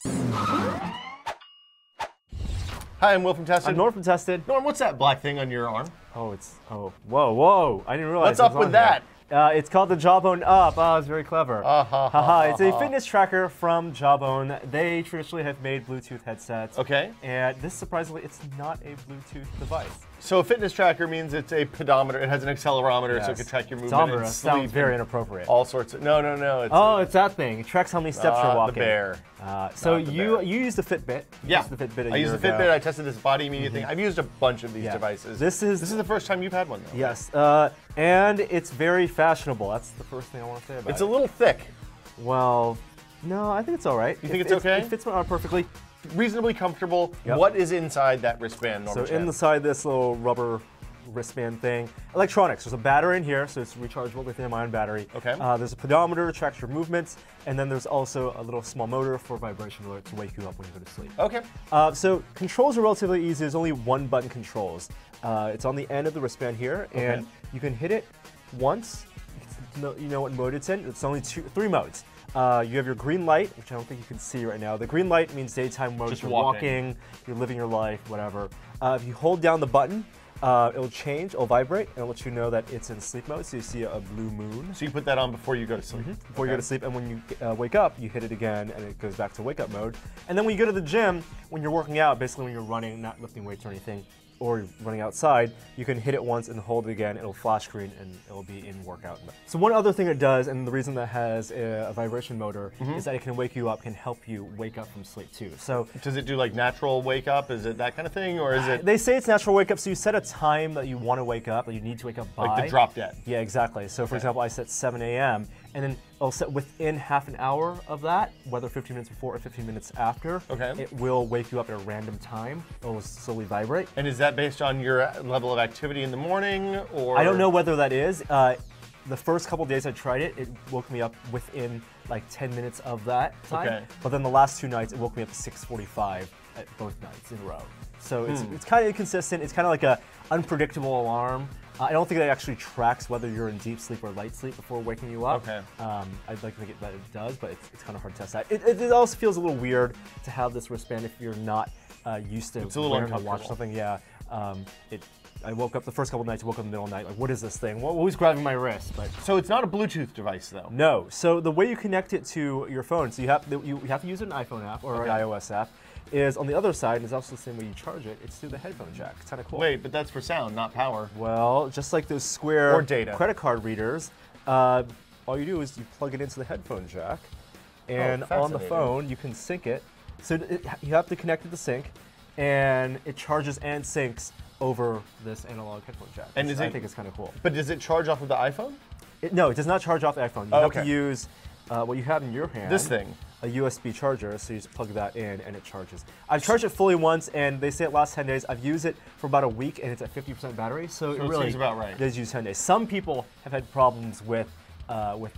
Hi, I'm Will from Tested. I'm Norm from Tested. Norm, what's that black thing on your arm? Oh, whoa. I didn't realize. What's up with that? It's called the Jawbone Up. Oh, it's very clever. It's a ha. fitness tracker from Jawbone. They traditionally have made Bluetooth headsets. Okay. And this, surprisingly, it's not a Bluetooth device. So a fitness tracker means it's a pedometer. It has an accelerometer, Yes. so it can track your movement. Pedometer sounds very inappropriate. All sorts of. No. It's that thing. It tracks how many steps you're walking. The bear. So you use the Fitbit. Yeah. The Fitbit I use the Fitbit. I tested this body immediate thing. I've used a bunch of these devices. This is the first time you've had one, though. Yes. And it's very fashionable. That's the first thing I want to say about it. It's a little thick. Well, no, I think it's all right. You think it's okay? It fits my arm perfectly. Reasonably comfortable. Yep. What is inside that wristband, Norm? So inside this little rubber wristband thing, electronics. There's a battery in here, so it's rechargeable lithium-ion battery. Okay. There's a pedometer to track your movements, and then there's also a little small motor for vibration alert to wake you up when you go to sleep. Okay. So controls are relatively easy. There's only one button controls. It's on the end of the wristband here, and you can hit it once. You know what mode it's in. It's only three modes. You have your green light, which I don't think you can see right now. The green light means daytime mode. Just you're walking, you're living your life, whatever. If you hold down the button, it'll change, it'll vibrate, and it'll let you know that it's in sleep mode, so you see a blue moon. So you put that on before you go to sleep? Before you go to sleep, and when you wake up, you hit it again, and it goes back to wake-up mode. And then when you go to the gym, when you're working out, basically when you're running, not lifting weights or anything, or you're running outside, you can hit it once and hold it again. It'll flash green and it'll be in workout mode. So one other thing it does, and the reason that has a vibration motor, is that it can wake you up, can help you wake up from sleep too. So does it do like natural wake up? Is it that kind of thing, or is it? They say it's natural wake up, so you set a time that you want to wake up, that you need to wake up by. Like the drop dead. Yeah, exactly. So for example, I set 7 a.m. and then it'll set within half an hour of that, whether 15 minutes before or 15 minutes after. Okay. It will wake you up at a random time. It will slowly vibrate. And is that based on your level of activity in the morning, or? I don't know whether that is. The first couple days I tried it, it woke me up within like 10 minutes of that time. Okay. But then the last 2 nights, it woke me up at 6:45 at both nights in a row. So it's kind of inconsistent. It's kind of like a unpredictable alarm. I don't think that actually tracks whether you're in deep sleep or light sleep before waking you up. Okay. I'd like to think that it does, but it's kind of hard to test that. It also feels a little weird to have this wristband if you're not used to It's a little wearing to uncomfortable. watch something. Yeah. I woke up the first couple of nights. I woke up in the middle of the night. Like, what is this thing? What was grabbing my wrist? But So it's not a Bluetooth device, though. no. So the way you connect it to your phone, so you have to use an iPhone app or an iOS app, is on the other side, and it's also the same way you charge it. It's through the headphone jack. It's kind of cool. Wait, but that's for sound, not power. Well, just like those Square Or data. credit card readers, all you do is you plug it into the headphone jack, and on the fascinating. phone you can sync it. So you have to connect to the sync, and it charges and syncs over this analog headphone jack. And I think it's kind of cool. But does it charge off of the iPhone? No, it does not charge off the iPhone. You have to use what you have in your hand. This thing. A USB charger, so you just plug that in and it charges. I've charged it fully once, and they say it lasts 10 days. I've used it for about a week, and it's at 50% battery, so it really seems about right. does use 10 days. Some people have had problems with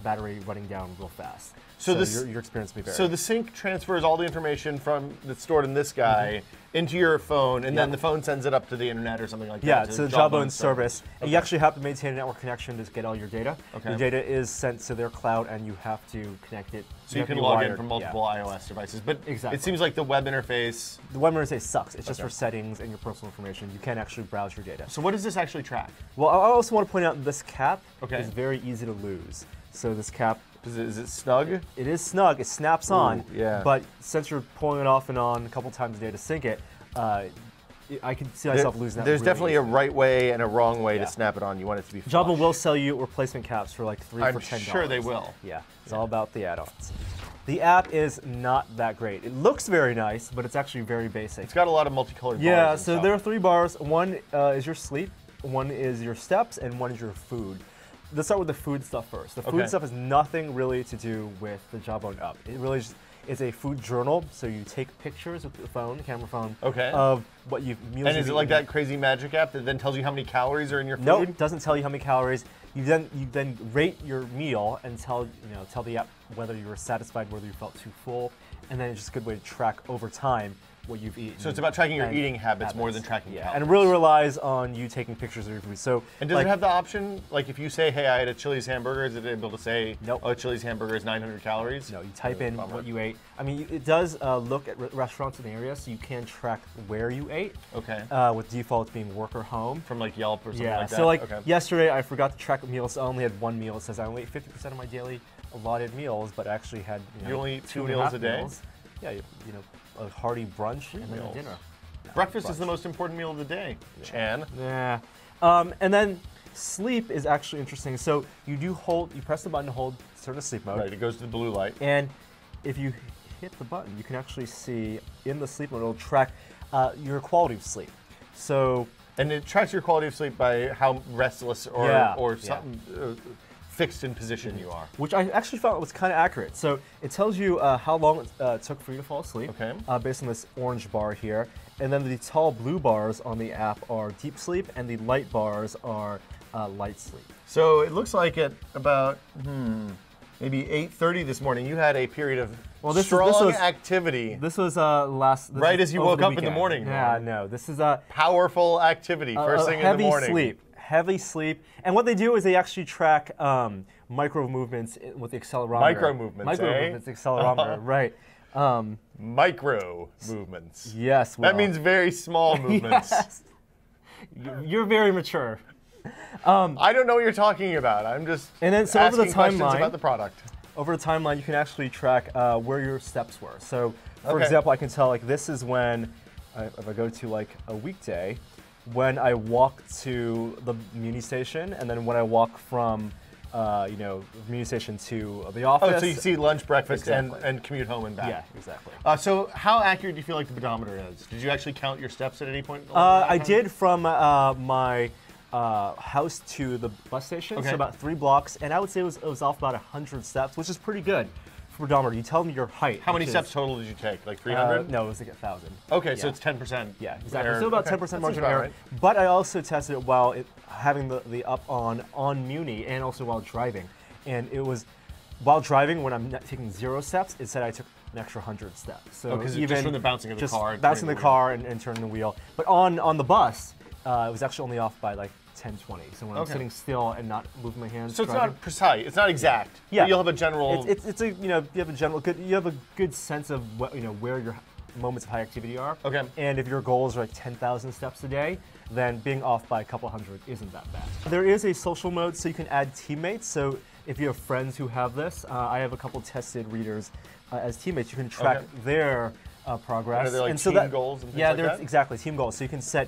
battery running down real fast. So your experience may vary. So the sync transfers all the information that's stored in this guy into your phone, and then the phone sends it up to the internet or something like that. Yeah, it's a Jawbone service. And you Okay. actually have to maintain a network connection to get all your data. Okay. Your data is sent to their cloud, and you have to connect it. So you have to can be log in wired. from multiple iOS devices. But Exactly. it seems like the web interface. The web interface sucks. It's just for settings and your personal information. You can't actually browse your data. So what does this actually track? Well, I also want to point out this cap Okay. is very easy to lose. So this cap, Is it snug? it is snug. It snaps on. yeah. But since you're pulling it off and on a couple times a day to sync it, I can see myself losing that. There's really definitely easily. a right way and a wrong way Yeah. to snap it on. You want it to be flush. Jawbone will sell you replacement caps for like $3 I'm for $10. sure they will. Yeah, it's all about the add-ons. The app is not that great. It looks very nice, but it's actually very basic. It's got a lot of multicolored bars. Yeah, and so stuff. there are 3 bars. One is your sleep, one is your steps, and one is your food. Let's start with the food stuff first. The food Okay. stuff has nothing really to do with the Jawbone Up. It really just is a food journal, so you take pictures with the phone, camera phone, of what you've meals. And is it like that crazy magic app that then tells you how many calories are in your food? No, it doesn't tell you how many calories. You then rate your meal and tell the app whether you were satisfied, whether you felt too full, and then it's just a good way to track over time what you've eaten. So it's about tracking your and eating habits more than tracking calories. And it really relies on you taking pictures of your food. So, and does it have the option, like if you say, hey, I had a Chili's hamburger, is it able to say, nope. oh, Chili's hamburger is 900 calories? No, you type in what you ate. I mean, it does look at restaurants in the area, so you can track where you ate. Okay. With default being work or home. From like Yelp or something like that? So like yesterday, I forgot to track meals. I only had one meal. It says I only ate 50% of my daily allotted meals, but I actually had you only eat 2 meals a day? Meals. Yeah, a hearty brunch and then a dinner. Breakfast is the most important meal of the day, Chan. Yeah. And then sleep is actually interesting. So you press the button to hold sort of sleep mode. Right, it goes to the blue light. And if you hit the button, you can actually see in the sleep mode, it'll track your quality of sleep. So. And it tracks your quality of sleep by how restless or something fixed in position you are. Which I actually felt was kind of accurate. So it tells you how long it took for you to fall asleep, based on this orange bar here. And then the tall blue bars on the app are deep sleep, and the light bars are light sleep. So it looks like at about maybe 8:30 this morning, you had a period of strong activity. This was right as you woke up in the morning. Yeah, no, this is a powerful activity first thing in the morning. Heavy sleep. And what they do is they actually track micro movements with the accelerometer. Micro movements, movements, accelerometer, right. Micro movements. Yes, Will. That means very small movements. Yes. You're very mature. I don't know what you're talking about. I'm just asking questions about the product. Over the timeline, you can actually track where your steps were. So, for example, I can tell like this is when, if I go to like a weekday, when I walk to the Muni station, and then when I walk from, Muni station to the office. Oh, so you see lunch, breakfast, and commute home and back. Yeah, exactly. So how accurate do you feel like the pedometer is? Did you actually count your steps at any point? I did from my house to the bus station, so about 3 blocks, and I would say it was off about 100 steps, which is pretty good. Pedometer, you tell me your height. How many steps total did you take? Like 300? No, it was like 1,000. Okay, so it's 10%. Yeah, exactly. So about 10% margin of error. Right. But I also tested it while having the up on Muni and also while driving. And it was, while driving, when I'm taking 0 steps, it said I took an extra 100 steps. So even just from the bouncing of the car. Bouncing the car and turning the wheel. But on the bus, it was actually only off by like 10, 20. So when I'm sitting still and not moving my hands. So it's not precise. It's not exact. Yeah. But you'll have a general. It's a you have a general good. You have a good sense of what where your moments of high activity are. Okay. And if your goals are like 10,000 steps a day, then being off by a couple hundred isn't that bad. There is a social mode, so you can add teammates. So if you have friends who have this, I have a couple tested readers as teammates. You can track their progress. Are there like and team goals and things like that? Exactly, team goals. So you can set,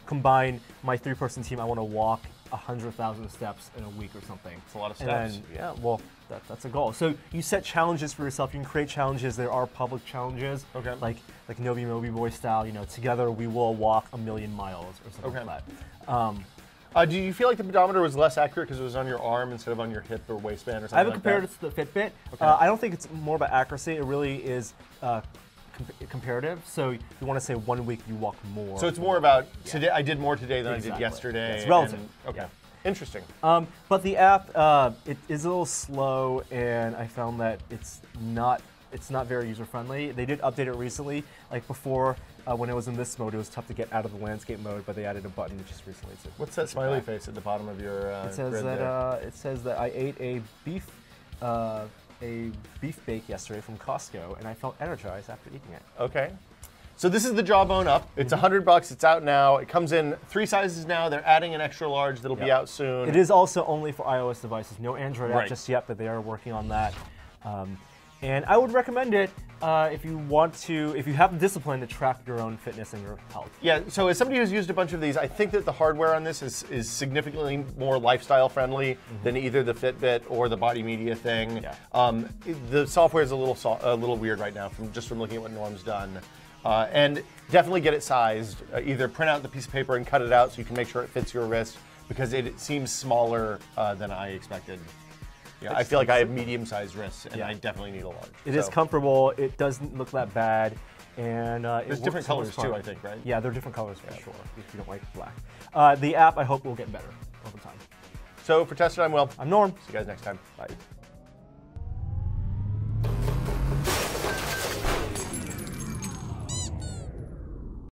combine my 3-person team, I want to walk 100,000 steps in a week or something. It's a lot of steps. And that's a goal. So you set challenges for yourself. You can create challenges. There are public challenges, like Nobi Mobi Boy style. Together we will walk 1,000,000 miles or something like that. Do you feel like the pedometer was less accurate because it was on your arm instead of on your hip or waistband or something? I haven't compared it to the Fitbit. I don't think it's more about accuracy. It really is comparative. So you want to say 1 week you walk more. So it's more about today. I did more today than I did yesterday. It's relative. Interesting. But the app it is a little slow, and I found that it's not very user friendly. They did update it recently. Like before, when it was in this mode, it was tough to get out of the landscape mode, but they added a button just recently. What's that smiley face at the bottom of your it says that I ate a beef bake yesterday from Costco, and I felt energized after eating it. Okay. So this is the Jawbone up. It's $100. It's out now. It comes in 3 sizes now. They're adding an extra large that'll be out soon. It is also only for iOS devices. No Android app just yet, but they are working on that. And I would recommend it if you have the discipline to track your own fitness and your health. Yeah, so as somebody who's used a bunch of these, I think that the hardware on this is significantly more lifestyle friendly than either the Fitbit or the Body Media thing. Yeah. The software is a little weird right now from looking at what Norm's done. And definitely get it sized. Either print out the piece of paper and cut it out so you can make sure it fits your wrist, because it seems smaller than I expected. Yeah, I feel like I have medium-sized wrists, and I definitely need a large. It is comfortable. It doesn't look that bad, and there's different colors too, I think, right? Yeah, there are different colors for sure. If you don't like black, the app I hope will get better over time. So for Tested, I'm Will. I'm Norm. See you guys next time. Bye.